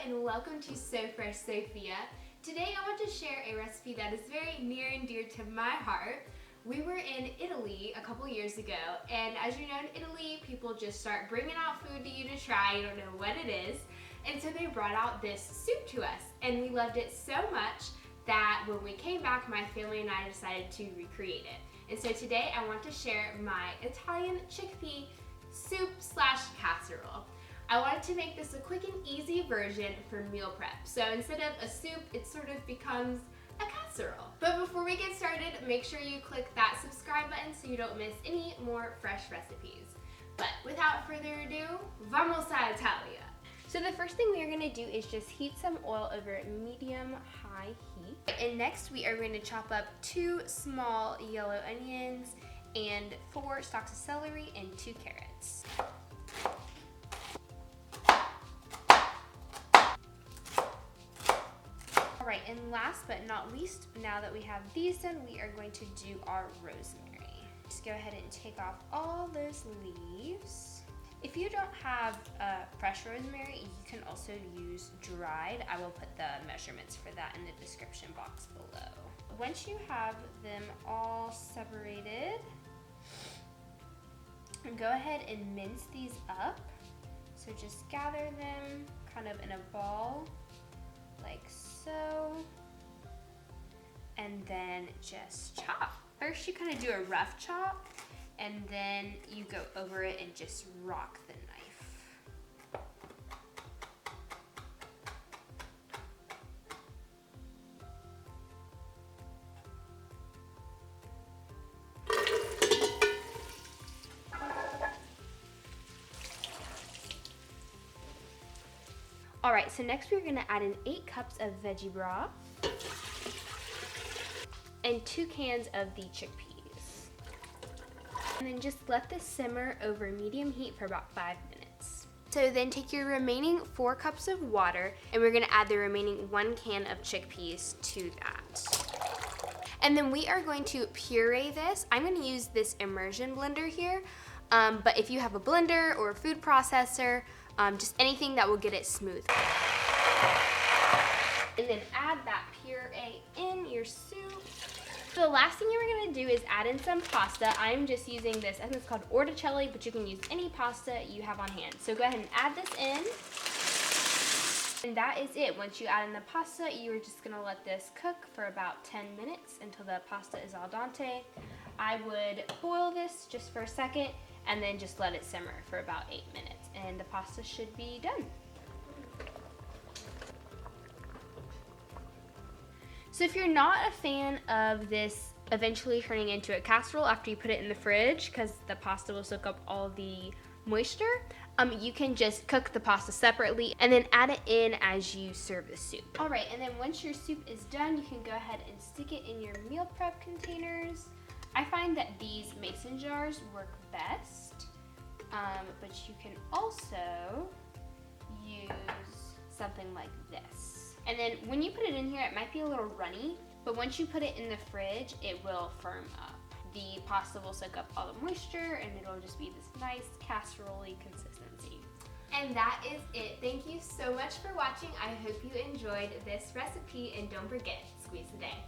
and welcome to So Fresh Sophia. Today I want to share a recipe that is very near and dear to my heart. We were in Italy a couple years ago, and as you know, in Italy people just start bringing out food to you to try. You don't know what it is, and so they brought out this soup to us, and we loved it so much that when we came back, my family and I decided to recreate it. And so today I want to share my Italian chickpea soup slash casserole. I wanted to make this a quick and easy version for meal prep. So instead of a soup, it sort of becomes a casserole. But before we get started, make sure you click that subscribe button so you don't miss any more fresh recipes. But without further ado, vamos a Italia. So the first thing we are gonna do is just heat some oil over medium-high heat. And next we are going to chop up 2 small yellow onions and 4 stalks of celery and 2 carrots. Alright, and last but not least, now that we have these done, we are going to do our rosemary. Just go ahead and take off all those leaves. If you don't have fresh rosemary, you can also use dried. I will put the measurements for that in the description box below. Once you have them all separated, go ahead and mince these up. So just gather them kind of in a ball, like so, and then just chop. First you kind of do a rough chop, and then you go over it and just rock the knife. Alright, so next we're gonna add in 8 cups of veggie broth and 2 cans of the chickpeas. And then just let this simmer over medium heat for about 5 minutes. So then take your remaining 4 cups of water, and we're gonna add the remaining 1 can of chickpeas to that. And then we are going to puree this. I'm gonna use this immersion blender here, but if you have a blender or a food processor, just anything that will get it smooth. And then add that puree in your soup. So the last thing you're gonna do is add in some pasta. I'm just using this, I think it's called orticelli, but you can use any pasta you have on hand. So go ahead and add this in. And that is it. Once you add in the pasta, you're just gonna let this cook for about 10 minutes until the pasta is al dente. I would boil this just for a second and then just let it simmer for about 8 minutes, and the pasta should be done. So if you're not a fan of this eventually turning into a casserole after you put it in the fridge, because the pasta will soak up all the moisture, you can just cook the pasta separately and then add it in as you serve the soup. All right, and then once your soup is done, you can go ahead and stick it in your meal prep containers. I find that these mason jars work best, but you can also use something like this. And then when you put it in here, it might be a little runny, but once you put it in the fridge, it will firm up. The pasta will soak up all the moisture, and it'll just be this nice casserole-y consistency. And that is it. Thank you so much for watching. I hope you enjoyed this recipe, and don't forget, squeeze the day.